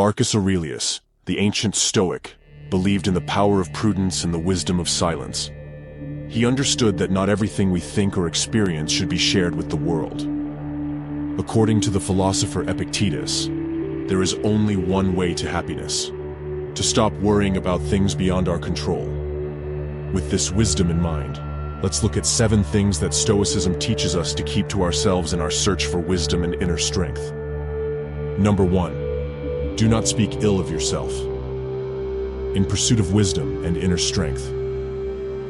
Marcus Aurelius, the ancient Stoic, believed in the power of prudence and the wisdom of silence. He understood that not everything we think or experience should be shared with the world. According to the philosopher Epictetus, there is only one way to happiness: to stop worrying about things beyond our control. With this wisdom in mind, let's look at 7 things that Stoicism teaches us to keep to ourselves in our search for wisdom and inner strength. Number 1. Do not speak ill of yourself. In pursuit of wisdom and inner strength,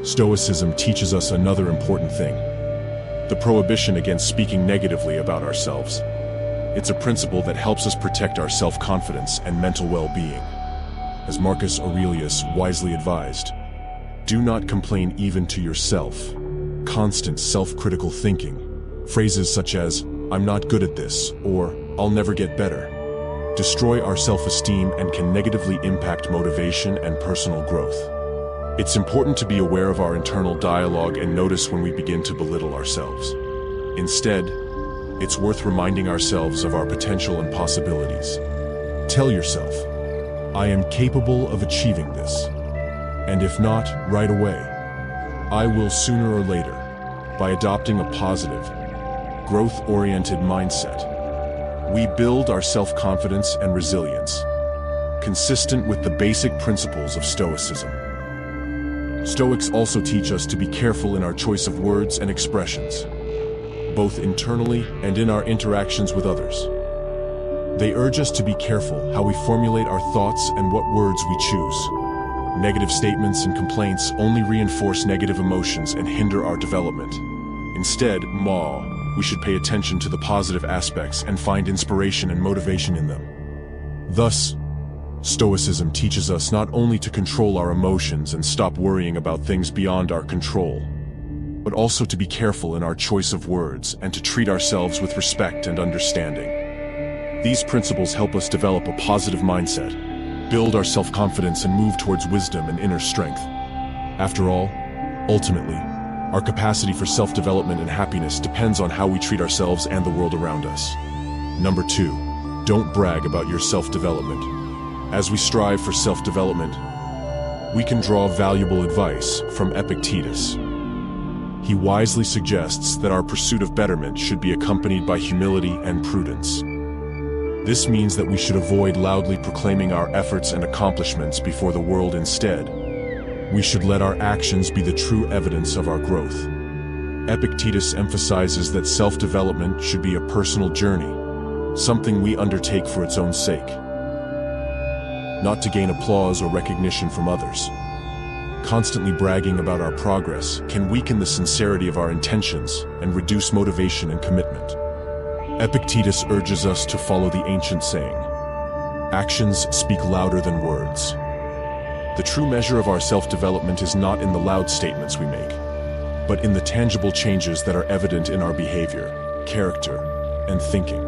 Stoicism teaches us another important thing: the prohibition against speaking negatively about ourselves. It's a principle that helps us protect our self-confidence and mental well-being. As Marcus Aurelius wisely advised, do not complain even to yourself. Constant self-critical thinking, phrases such as, "I'm not good at this," or "I'll never get better," destroy our self-esteem and can negatively impact motivation and personal growth. It's important to be aware of our internal dialogue and notice when we begin to belittle ourselves. Instead, it's worth reminding ourselves of our potential and possibilities. Tell yourself, "I am capable of achieving this. And if not, right away, I will sooner or later." By adopting a positive, growth-oriented mindset, we build our self-confidence and resilience, consistent with the basic principles of Stoicism. Stoics also teach us to be careful in our choice of words and expressions, both internally and in our interactions with others. They urge us to be careful how we formulate our thoughts and what words we choose. Negative statements and complaints only reinforce negative emotions and hinder our development. Instead, we should pay attention to the positive aspects and find inspiration and motivation in them. Thus, Stoicism teaches us not only to control our emotions and stop worrying about things beyond our control, but also to be careful in our choice of words and to treat ourselves with respect and understanding. These principles help us develop a positive mindset, build our self-confidence, and move towards wisdom and inner strength. After all, ultimately, our capacity for self-development and happiness depends on how we treat ourselves and the world around us. Number 2. Don't brag about your self-development. As we strive for self-development, we can draw valuable advice from Epictetus. He wisely suggests that our pursuit of betterment should be accompanied by humility and prudence. This means that we should avoid loudly proclaiming our efforts and accomplishments before the world. Instead, we should let our actions be the true evidence of our growth. Epictetus emphasizes that self-development should be a personal journey, something we undertake for its own sake, not to gain applause or recognition from others. Constantly bragging about our progress can weaken the sincerity of our intentions and reduce motivation and commitment. Epictetus urges us to follow the ancient saying, "Actions speak louder than words." The true measure of our self-development is not in the loud statements we make, but in the tangible changes that are evident in our behavior, character, and thinking.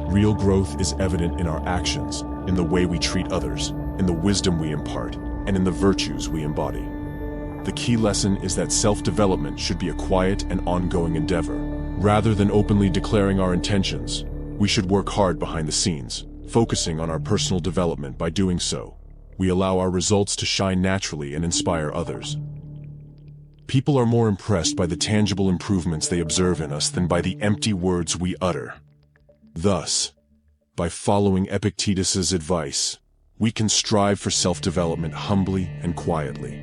Real growth is evident in our actions, in the way we treat others, in the wisdom we impart, and in the virtues we embody. The key lesson is that self-development should be a quiet and ongoing endeavor. Rather than openly declaring our intentions, we should work hard behind the scenes, focusing on our personal development. By doing so, we allow our results to shine naturally and inspire others. People are more impressed by the tangible improvements they observe in us than by the empty words we utter. Thus, by following Epictetus's advice, we can strive for self-development humbly and quietly.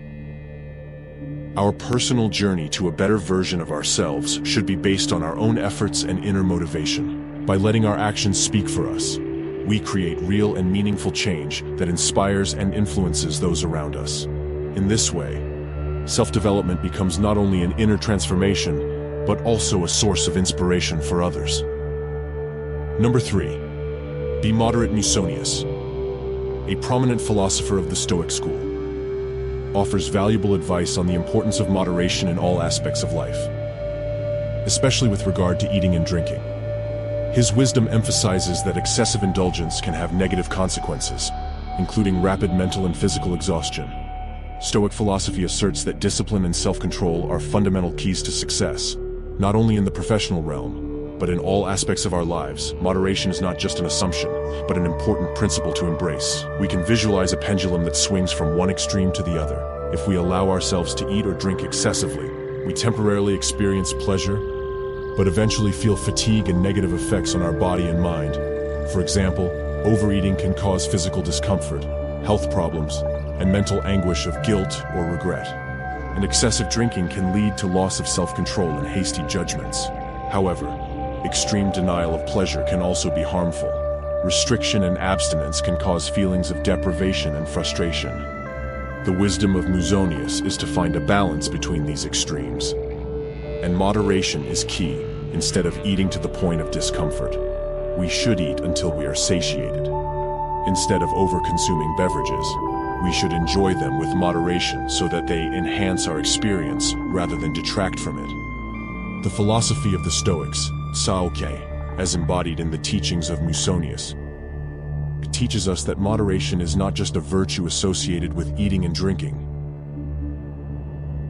Our personal journey to a better version of ourselves should be based on our own efforts and inner motivation. By letting our actions speak for us, we create real and meaningful change that inspires and influences those around us. In this way, self-development becomes not only an inner transformation, but also a source of inspiration for others. Number 3. Be moderate. Musonius, a prominent philosopher of the Stoic school, offers valuable advice on the importance of moderation in all aspects of life, especially with regard to eating and drinking. His wisdom emphasizes that excessive indulgence can have negative consequences, including rapid mental and physical exhaustion. Stoic philosophy asserts that discipline and self-control are fundamental keys to success, not only in the professional realm, But in all aspects of our lives, moderation is not just an assumption, but an important principle to embrace. We can visualize a pendulum that swings from one extreme to the other. If we allow ourselves to eat or drink excessively, we temporarily experience pleasure, but eventually feel fatigue and negative effects on our body and mind. For example, overeating can cause physical discomfort, health problems, and mental anguish of guilt or regret. And excessive drinking can lead to loss of self-control and hasty judgments. However, extreme denial of pleasure can also be harmful. Restriction and abstinence can cause feelings of deprivation and frustration. The wisdom of Musonius is to find a balance between these extremes. And moderation is key. Instead of eating to the point of discomfort, we should eat until we are satiated. Instead of over-consuming beverages, we should enjoy them with moderation so that they enhance our experience rather than detract from it. The philosophy of the Stoics, Stoic, as embodied in the teachings of Musonius, teaches us that moderation is not just a virtue associated with eating and drinking,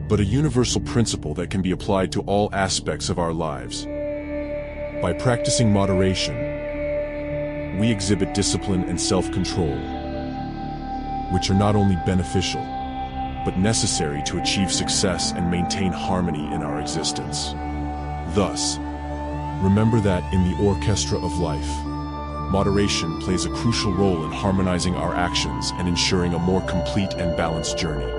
but a universal principle that can be applied to all aspects of our lives. By practicing moderation, we exhibit discipline and self-control, which are not only beneficial, but necessary to achieve success and maintain harmony in our existence. Thus, remember that in the orchestra of life, moderation plays a crucial role in harmonizing our actions and ensuring a more complete and balanced journey.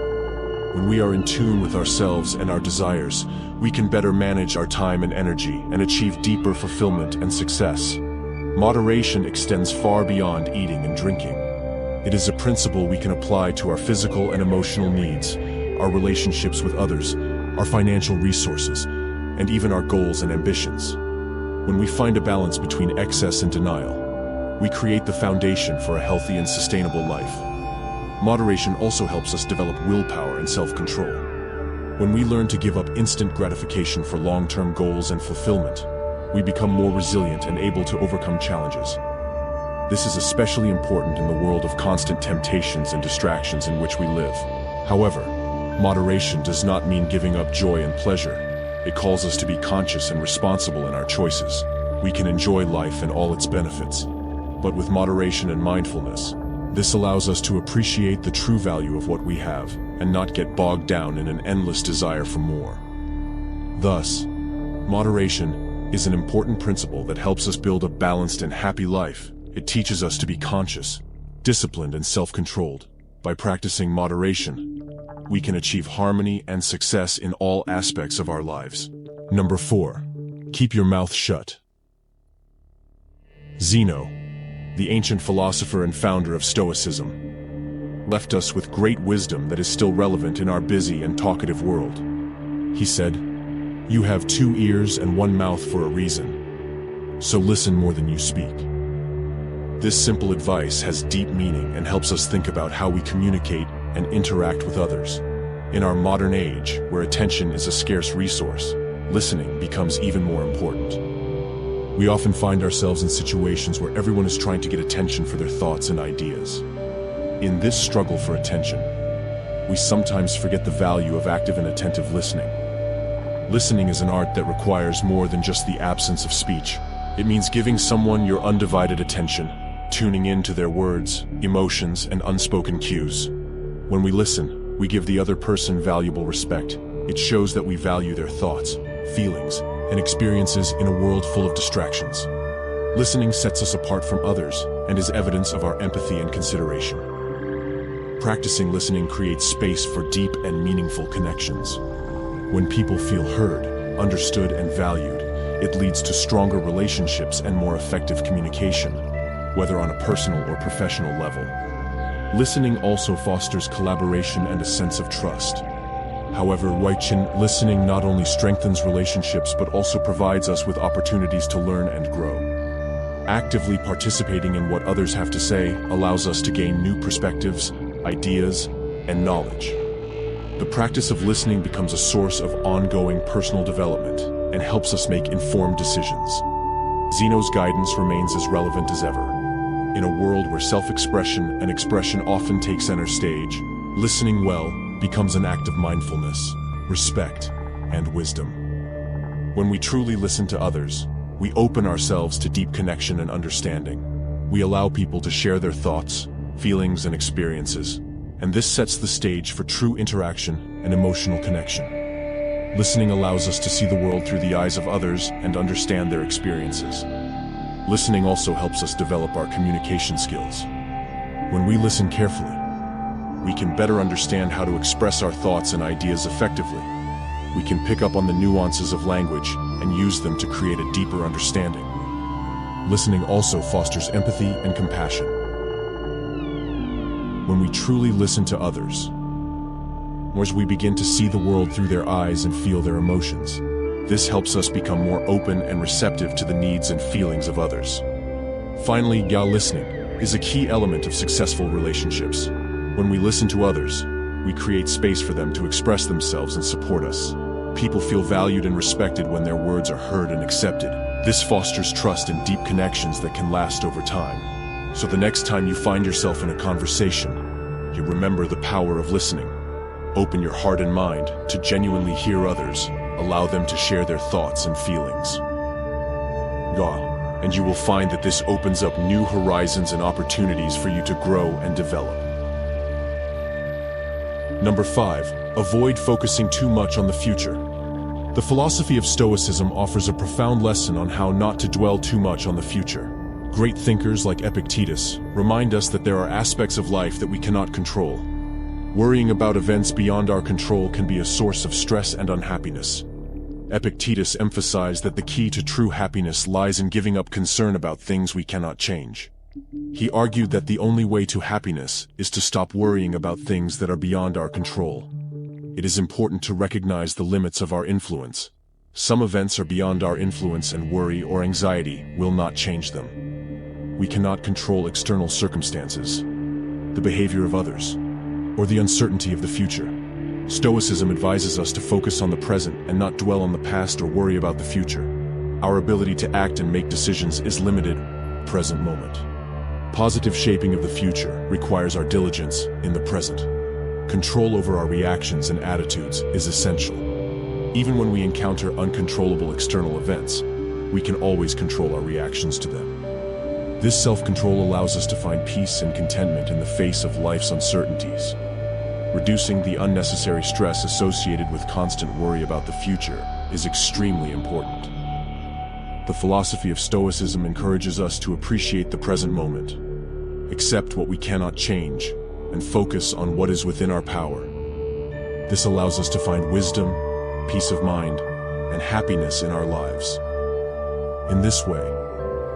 When we are in tune with ourselves and our desires, we can better manage our time and energy and achieve deeper fulfillment and success. Moderation extends far beyond eating and drinking. It is a principle we can apply to our physical and emotional needs, our relationships with others, our financial resources, and even our goals and ambitions. When we find a balance between excess and denial, we create the foundation for a healthy and sustainable life. Moderation also helps us develop willpower and self-control. When we learn to give up instant gratification for long-term goals and fulfillment, we become more resilient and able to overcome challenges. This is especially important in the world of constant temptations and distractions in which we live. However, moderation does not mean giving up joy and pleasure. It calls us to be conscious and responsible in our choices. We can enjoy life and all its benefits, but with moderation and mindfulness. This allows us to appreciate the true value of what we have and not get bogged down in an endless desire for more. Thus, moderation is an important principle that helps us build a balanced and happy life. It teaches us to be conscious, disciplined, and self-controlled. By practicing moderation, we can achieve harmony and success in all aspects of our lives. Number 4. Keep your mouth shut. Zeno, the ancient philosopher and founder of Stoicism, left us with great wisdom that is still relevant in our busy and talkative world. He said, "You have 2 ears and 1 mouth for a reason, so listen more than you speak." This simple advice has deep meaning and helps us think about how we communicate and interact with others. In our modern age, where attention is a scarce resource, listening becomes even more important. We often find ourselves in situations where everyone is trying to get attention for their thoughts and ideas. In this struggle for attention, we sometimes forget the value of active and attentive listening. Listening is an art that requires more than just the absence of speech. It means giving someone your undivided attention, tuning in to their words, emotions, and unspoken cues. When we listen, we give the other person valuable respect. It shows that we value their thoughts, feelings, and experiences in a world full of distractions. Listening sets us apart from others and is evidence of our empathy and consideration. Practicing listening creates space for deep and meaningful connections. When people feel heard, understood, and valued, it leads to stronger relationships and more effective communication, whether on a personal or professional level. Listening also fosters collaboration and a sense of trust. However, listening not only strengthens relationships but also provides us with opportunities to learn and grow. Actively participating in what others have to say allows us to gain new perspectives, ideas, and knowledge. The practice of listening becomes a source of ongoing personal development and helps us make informed decisions. Zeno's guidance remains as relevant as ever. In a world where self-expression and expression often take center stage, listening well becomes an act of mindfulness, respect, and wisdom. When we truly listen to others, We open ourselves to deep connection and understanding. We allow people to share their thoughts, feelings, and experiences, and this sets the stage for true interaction and emotional connection. Listening allows us to see the world through the eyes of others and understand their experiences. Listening also helps us develop our communication skills. When we listen carefully, we can better understand how to express our thoughts and ideas effectively. We can pick up on the nuances of language and use them to create a deeper understanding. Listening also fosters empathy and compassion. When we truly listen to others, as we begin to see the world through their eyes and feel their emotions, this helps us become more open and receptive to the needs and feelings of others. Finally, listening is a key element of successful relationships. When we listen to others, we create space for them to express themselves and support us. People feel valued and respected when their words are heard and accepted. This fosters trust and deep connections that can last over time. So the next time you find yourself in a conversation, you remember the power of listening. Open your heart and mind to genuinely hear others. Allow them to share their thoughts and feelings. And you will find that this opens up new horizons and opportunities for you to grow and develop. Number 5. Avoid focusing too much on the future. The philosophy of Stoicism offers a profound lesson on how not to dwell too much on the future. Great thinkers like Epictetus remind us that there are aspects of life that we cannot control. Worrying about events beyond our control can be a source of stress and unhappiness. Epictetus emphasized that the key to true happiness lies in giving up concern about things we cannot change. He argued that the only way to happiness is to stop worrying about things that are beyond our control. It is important to recognize the limits of our influence. Some events are beyond our influence, and worry or anxiety will not change them. We cannot control external circumstances, the behavior of others, or the uncertainty of the future. Stoicism advises us to focus on the present and not dwell on the past or worry about the future. Our ability to act and make decisions is limited to the present moment. Positive shaping of the future requires our diligence in the present. Control over our reactions and attitudes is essential. Even when we encounter uncontrollable external events, we can always control our reactions to them. This self-control allows us to find peace and contentment in the face of life's uncertainties. Reducing the unnecessary stress associated with constant worry about the future is extremely important. The philosophy of Stoicism encourages us to appreciate the present moment, accept what we cannot change, and focus on what is within our power. This allows us to find wisdom, peace of mind, and happiness in our lives. In this way,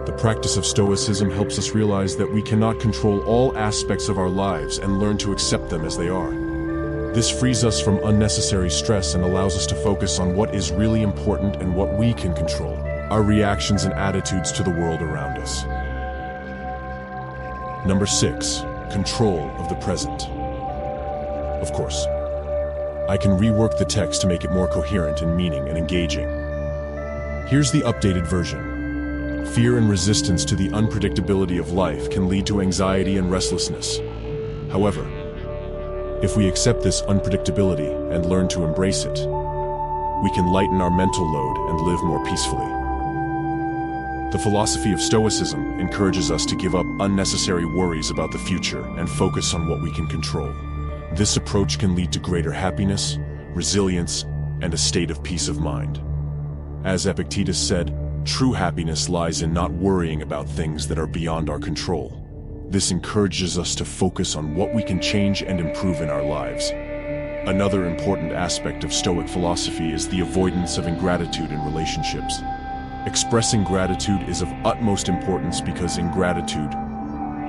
the practice of Stoicism helps us realize that we cannot control all aspects of our lives and learn to accept them as they are. This frees us from unnecessary stress and allows us to focus on what is really important and what we can control, our reactions and attitudes to the world around us. Number 6. Control of the present. Of course, I can rework the text to make it more coherent in meaning and engaging. Here's the updated version. Fear and resistance to the unpredictability of life can lead to anxiety and restlessness. However, if we accept this unpredictability and learn to embrace it, we can lighten our mental load and live more peacefully. The philosophy of Stoicism encourages us to give up unnecessary worries about the future and focus on what we can control. This approach can lead to greater happiness, resilience, and a state of peace of mind. As Epictetus said, true happiness lies in not worrying about things that are beyond our control. This encourages us to focus on what we can change and improve in our lives. Another important aspect of Stoic philosophy is the avoidance of ingratitude in relationships. Expressing gratitude is of utmost importance because ingratitude,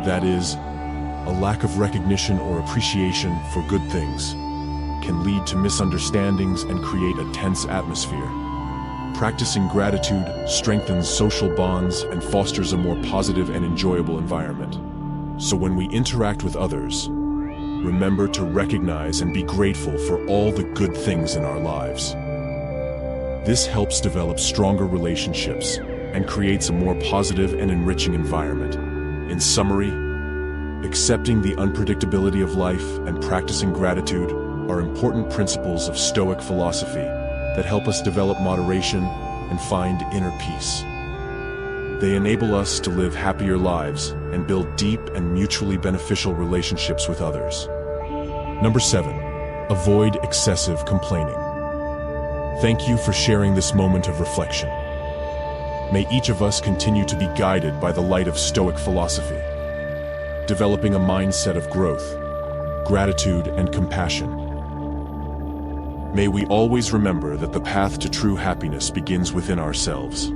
that is, a lack of recognition or appreciation for good things, can lead to misunderstandings and create a tense atmosphere. Practicing gratitude strengthens social bonds and fosters a more positive and enjoyable environment. So when we interact with others, remember to recognize and be grateful for all the good things in our lives. This helps develop stronger relationships and creates a more positive and enriching environment. In summary, accepting the unpredictability of life and practicing gratitude are important principles of Stoic philosophy that help us develop moderation and find inner peace. They enable us to live happier lives and build deep and mutually beneficial relationships with others. Number 7. Avoid excessive complaining. Thank you for sharing this moment of reflection. May each of us continue to be guided by the light of Stoic philosophy, developing a mindset of growth, gratitude, and compassion. May we always remember that the path to true happiness begins within ourselves.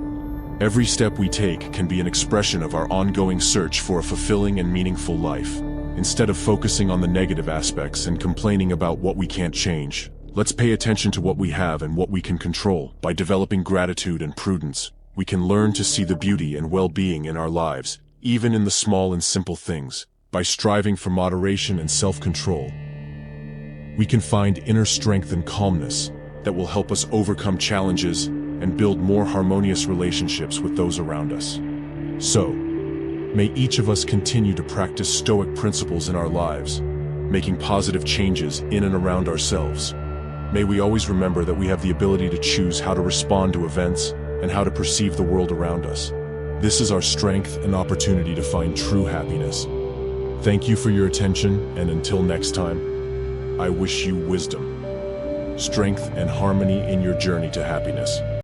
Every step we take can be an expression of our ongoing search for a fulfilling and meaningful life. Instead of focusing on the negative aspects and complaining about what we can't change, let's pay attention to what we have and what we can control. By developing gratitude and prudence, we can learn to see the beauty and well-being in our lives, even in the small and simple things. By striving for moderation and self-control, we can find inner strength and calmness that will help us overcome challenges and build more harmonious relationships with those around us. So, may each of us continue to practice Stoic principles in our lives, making positive changes in and around ourselves. May we always remember that we have the ability to choose how to respond to events and how to perceive the world around us. This is our strength and opportunity to find true happiness. Thank you for your attention, and until next time, I wish you wisdom, strength, and harmony in your journey to happiness.